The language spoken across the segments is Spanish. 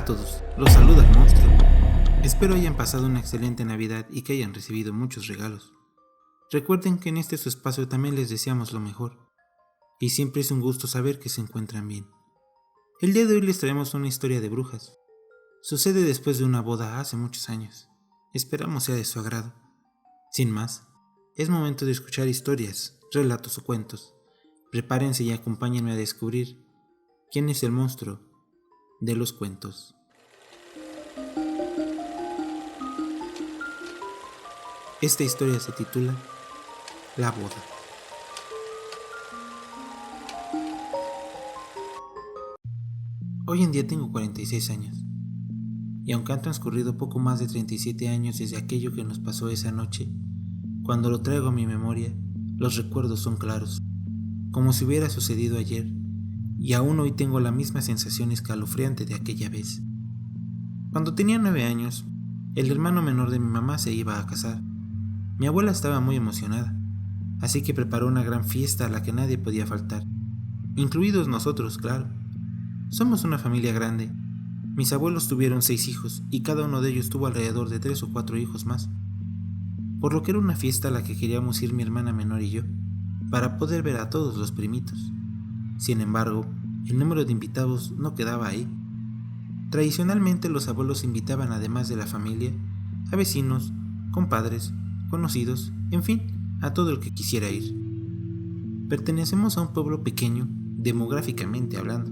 todos, los saluda el monstruo. Espero hayan pasado una excelente Navidad y que hayan recibido muchos regalos. Recuerden que en este su espacio también les deseamos lo mejor, y siempre es un gusto saber que se encuentran bien. El día de hoy les traemos una historia de brujas. Sucede después de una boda hace muchos años. Esperamos sea de su agrado. Sin más, es momento de escuchar historias, relatos o cuentos. Prepárense y acompáñenme a descubrir quién es el monstruo de los cuentos. Esta historia se titula La boda. Hoy en día tengo 46 años, y aunque han transcurrido poco más de 37 años desde aquello que nos pasó esa noche, cuando lo traigo a mi memoria, los recuerdos son claros, como si hubiera sucedido ayer, y aún hoy tengo la misma sensación escalofriante de aquella vez. Cuando tenía 9 años, el hermano menor de mi mamá se iba a casar. Mi abuela estaba muy emocionada, así que preparó una gran fiesta a la que nadie podía faltar, incluidos nosotros, claro. Somos una familia grande. Mis abuelos tuvieron 6 hijos y cada uno de ellos tuvo alrededor de 3 o 4 hijos más, por lo que era una fiesta a la que queríamos ir mi hermana menor y yo, para poder ver a todos los primitos. Sin embargo, el número de invitados no quedaba ahí. Tradicionalmente los abuelos invitaban, además de la familia, a vecinos, compadres, conocidos, en fin, a todo el que quisiera ir. Pertenecemos a un pueblo pequeño, demográficamente hablando,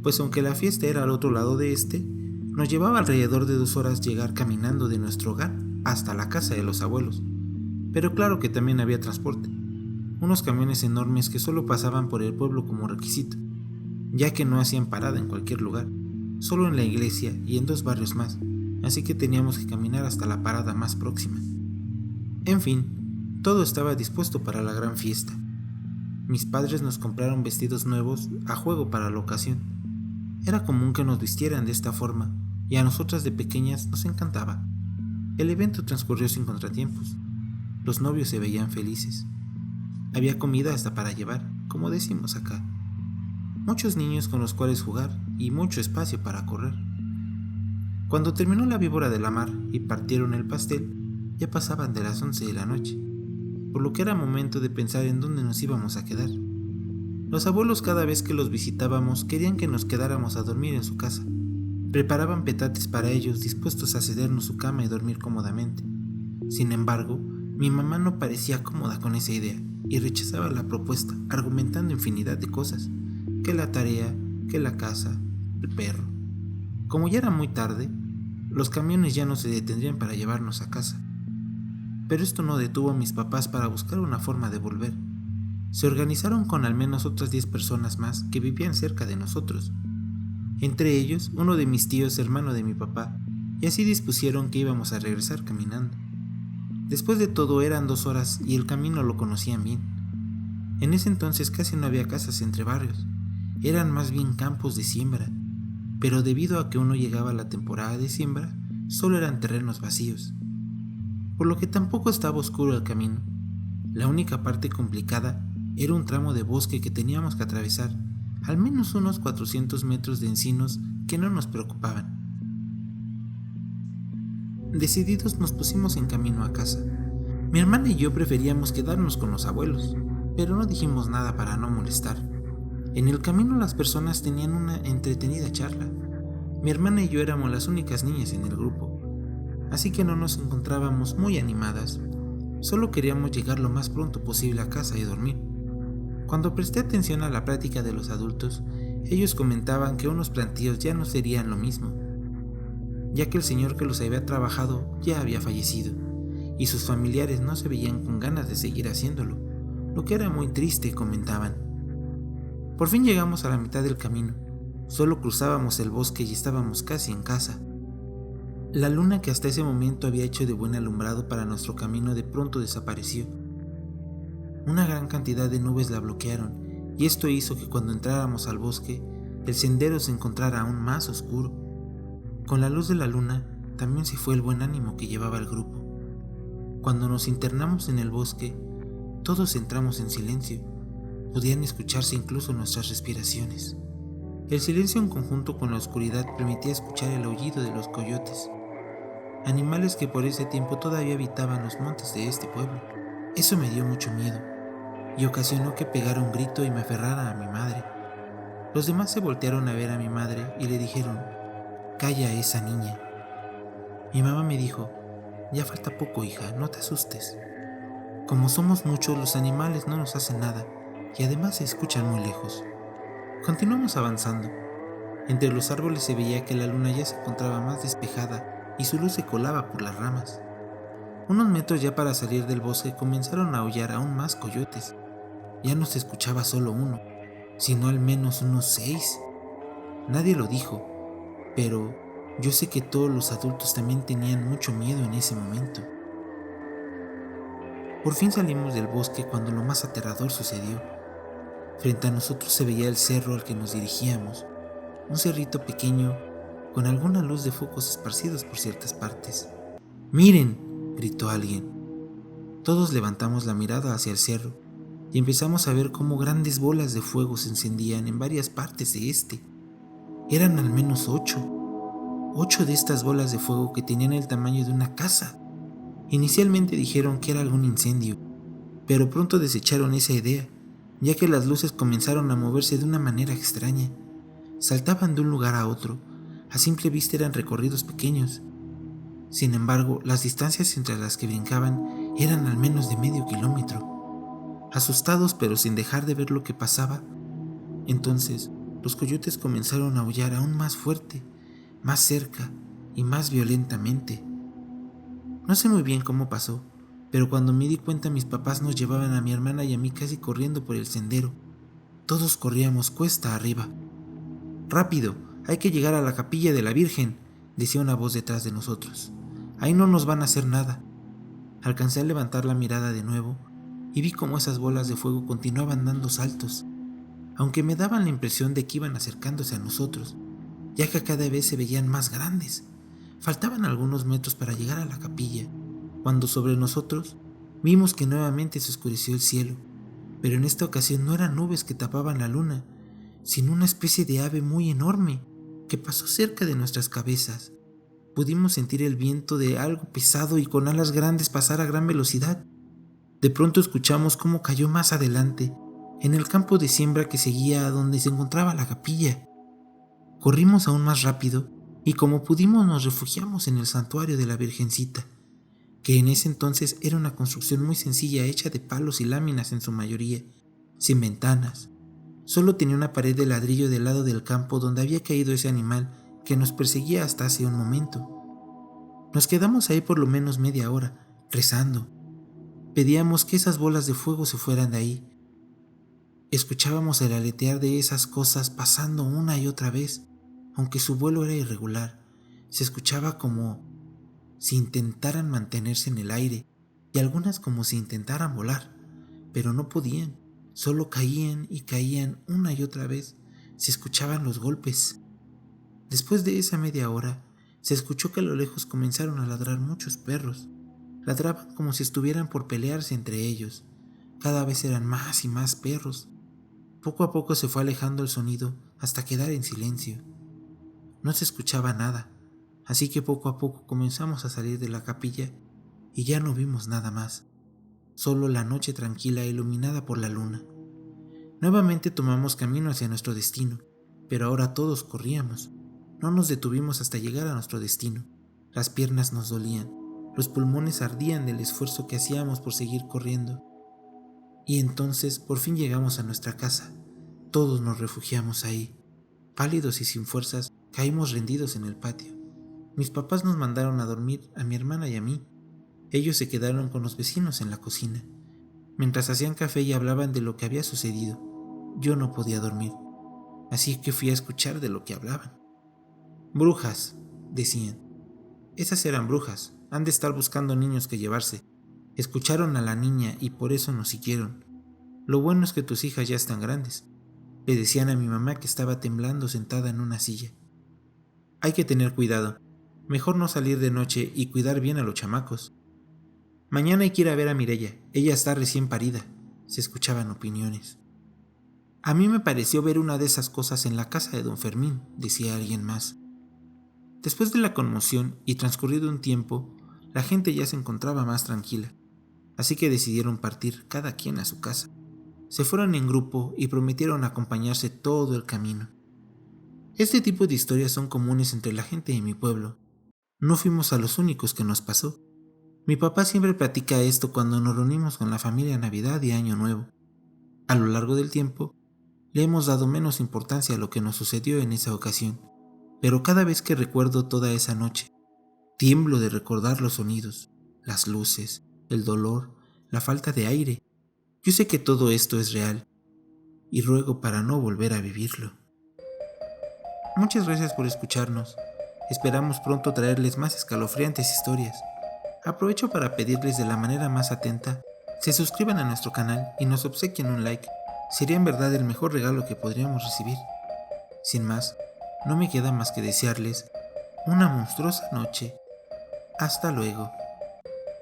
pues aunque la fiesta era al otro lado de este, nos llevaba alrededor de 2 horas llegar caminando de nuestro hogar hasta la casa de los abuelos. Pero claro que también había transporte, unos camiones enormes que solo pasaban por el pueblo como requisito, ya que no hacían parada en cualquier lugar, solo en la iglesia y en 2 barrios más, así que teníamos que caminar hasta la parada más próxima. En fin, todo estaba dispuesto para la gran fiesta. Mis padres nos compraron vestidos nuevos a juego para la ocasión. Era común que nos vistieran de esta forma, y a nosotras de pequeñas nos encantaba. El evento transcurrió sin contratiempos. Los novios se veían felices. Había comida hasta para llevar, como decimos acá. Muchos niños con los cuales jugar y mucho espacio para correr. Cuando terminó la víbora de la mar y partieron el pastel, ya pasaban de las 11 de la noche, por lo que era momento de pensar en dónde nos íbamos a quedar. Los abuelos, cada vez que los visitábamos, querían que nos quedáramos a dormir en su casa. Preparaban petates para ellos, dispuestos a cedernos su cama y dormir cómodamente. Sin embargo, mi mamá no parecía cómoda con esa idea y rechazaba la propuesta, argumentando infinidad de cosas, que la tarea, que la casa, el perro. Como ya era muy tarde, los camiones ya no se detendrían para llevarnos a casa. Pero esto no detuvo a mis papás para buscar una forma de volver. Se organizaron con al menos otras 10 personas más que vivían cerca de nosotros, entre ellos uno de mis tíos, hermano de mi papá, y así dispusieron que íbamos a regresar caminando. Después de todo eran 2 horas y el camino lo conocían bien. En ese entonces casi no había casas entre barrios, eran más bien campos de siembra, pero debido a que uno llegaba a la temporada de siembra, solo eran terrenos vacíos, por lo que tampoco estaba oscuro el camino. La única parte complicada era un tramo de bosque que teníamos que atravesar, al menos unos 400 metros de encinos que no nos preocupaban. Decididos nos pusimos en camino a casa. Mi hermana y yo preferíamos quedarnos con los abuelos, pero no dijimos nada para no molestar. En el camino las personas tenían una entretenida charla. Mi hermana y yo éramos las únicas niñas en el grupo, así que no nos encontrábamos muy animadas. Solo queríamos llegar lo más pronto posible a casa y dormir. Cuando presté atención a la plática de los adultos, ellos comentaban que unos plantíos ya no serían lo mismo, ya que el señor que los había trabajado ya había fallecido, y sus familiares no se veían con ganas de seguir haciéndolo, lo que era muy triste, comentaban. Por fin llegamos a la mitad del camino, solo cruzábamos el bosque y estábamos casi en casa. La luna, que hasta ese momento había hecho de buen alumbrado para nuestro camino, de pronto desapareció. Una gran cantidad de nubes la bloquearon, y esto hizo que cuando entráramos al bosque, el sendero se encontrara aún más oscuro. Con la luz de la luna, también se fue el buen ánimo que llevaba el grupo. Cuando nos internamos en el bosque, todos entramos en silencio. Podían escucharse incluso nuestras respiraciones. El silencio en conjunto con la oscuridad permitía escuchar el aullido de los coyotes, animales que por ese tiempo todavía habitaban los montes de este pueblo. Eso me dio mucho miedo y ocasionó que pegara un grito y me aferrara a mi madre. Los demás se voltearon a ver a mi madre y le dijeron: «Calla a esa niña». Mi mamá me dijo: «Ya falta poco, hija, no te asustes. Como somos muchos, los animales no nos hacen nada y además se escuchan muy lejos». Continuamos avanzando. Entre los árboles se veía que la luna ya se encontraba más despejada y su luz se colaba por las ramas. Unos metros ya para salir del bosque comenzaron a aullar aún más coyotes. Ya no se escuchaba solo uno, sino al menos unos 6. Nadie lo dijo, pero yo sé que todos los adultos también tenían mucho miedo en ese momento. Por fin salimos del bosque cuando lo más aterrador sucedió. Frente a nosotros se veía el cerro al que nos dirigíamos, un cerrito pequeño con alguna luz de focos esparcidos por ciertas partes. «¡Miren!», gritó alguien. Todos levantamos la mirada hacia el cerro y empezamos a ver cómo grandes bolas de fuego se encendían en varias partes de este. Eran al menos 8 de estas bolas de fuego que tenían el tamaño de una casa. Inicialmente dijeron que era algún incendio, pero pronto desecharon esa idea, ya que las luces comenzaron a moverse de una manera extraña. Saltaban de un lugar a otro, a simple vista eran recorridos pequeños. Sin embargo, las distancias entre las que brincaban eran al menos de medio kilómetro. Asustados pero sin dejar de ver lo que pasaba, entonces los coyotes comenzaron a aullar aún más fuerte, más cerca y más violentamente. No sé muy bien cómo pasó, pero cuando me di cuenta mis papás nos llevaban a mi hermana y a mí casi corriendo por el sendero. Todos corríamos cuesta arriba. «¡Rápido! Hay que llegar a la capilla de la Virgen», decía una voz detrás de nosotros. «Ahí no nos van a hacer nada». Alcancé a levantar la mirada de nuevo y vi cómo esas bolas de fuego continuaban dando saltos, aunque me daban la impresión de que iban acercándose a nosotros, ya que cada vez se veían más grandes. Faltaban algunos metros para llegar a la capilla, cuando sobre nosotros vimos que nuevamente se oscureció el cielo, pero en esta ocasión no eran nubes que tapaban la luna, sino una especie de ave muy enorme que pasó cerca de nuestras cabezas. Pudimos sentir el viento de algo pesado y con alas grandes pasar a gran velocidad. De pronto escuchamos cómo cayó más adelante, en el campo de siembra que seguía a donde se encontraba la capilla. Corrimos aún más rápido y como pudimos nos refugiamos en el santuario de la Virgencita, que en ese entonces era una construcción muy sencilla hecha de palos y láminas en su mayoría, sin ventanas. Solo tenía una pared de ladrillo del lado del campo donde había caído ese animal que nos perseguía hasta hace un momento. Nos quedamos ahí por lo menos media hora, rezando. Pedíamos que esas bolas de fuego se fueran de ahí. Escuchábamos el aletear de esas cosas pasando una y otra vez, aunque su vuelo era irregular. Se escuchaba como si intentaran mantenerse en el aire y algunas como si intentaran volar, pero no podían. Solo caían y caían una y otra vez. Se escuchaban los golpes. Después de esa media hora, se escuchó que a lo lejos comenzaron a ladrar muchos perros. Ladraban como si estuvieran por pelearse entre ellos. Cada vez eran más y más perros. Poco a poco se fue alejando el sonido hasta quedar en silencio. No se escuchaba nada, así que poco a poco comenzamos a salir de la capilla y ya no vimos nada más. Solo la noche tranquila iluminada por la luna. Nuevamente tomamos camino hacia nuestro destino, pero ahora todos corríamos. No nos detuvimos hasta llegar a nuestro destino. Las piernas nos dolían, los pulmones ardían del esfuerzo que hacíamos por seguir corriendo. Y entonces por fin llegamos a nuestra casa. Todos nos refugiamos ahí. Pálidos y sin fuerzas, caímos rendidos en el patio. Mis papás nos mandaron a dormir a mi hermana y a mí. Ellos se quedaron con los vecinos en la cocina. Mientras hacían café y hablaban de lo que había sucedido, yo no podía dormir, así que fui a escuchar de lo que hablaban. «Brujas», decían. «Esas eran brujas, han de estar buscando niños que llevarse. Escucharon a la niña y por eso nos siguieron. Lo bueno es que tus hijas ya están grandes», le decían a mi mamá que estaba temblando sentada en una silla. «Hay que tener cuidado, mejor no salir de noche y cuidar bien a los chamacos. Mañana hay que ir a ver a Mireya, ella está recién parida», se escuchaban opiniones. A mí me pareció ver una de esas cosas en la casa de don Fermín, decía alguien más. Después de la conmoción y transcurrido un tiempo, la gente ya se encontraba más tranquila, así que decidieron partir cada quien a su casa. Se fueron en grupo y prometieron acompañarse todo el camino. Este tipo de historias son comunes entre la gente de mi pueblo. No fuimos a los únicos que nos pasó. Mi papá siempre platica esto cuando nos reunimos con la familia en Navidad y Año Nuevo. A lo largo del tiempo, le hemos dado menos importancia a lo que nos sucedió en esa ocasión, pero cada vez que recuerdo toda esa noche, tiemblo de recordar los sonidos, las luces, el dolor, la falta de aire. Yo sé que todo esto es real y ruego para no volver a vivirlo. Muchas gracias por escucharnos. Esperamos pronto traerles más escalofriantes historias. Aprovecho para pedirles de la manera más atenta, se suscriban a nuestro canal y nos obsequien un like. Sería en verdad el mejor regalo que podríamos recibir. Sin más, no me queda más que desearles una monstruosa noche. Hasta luego.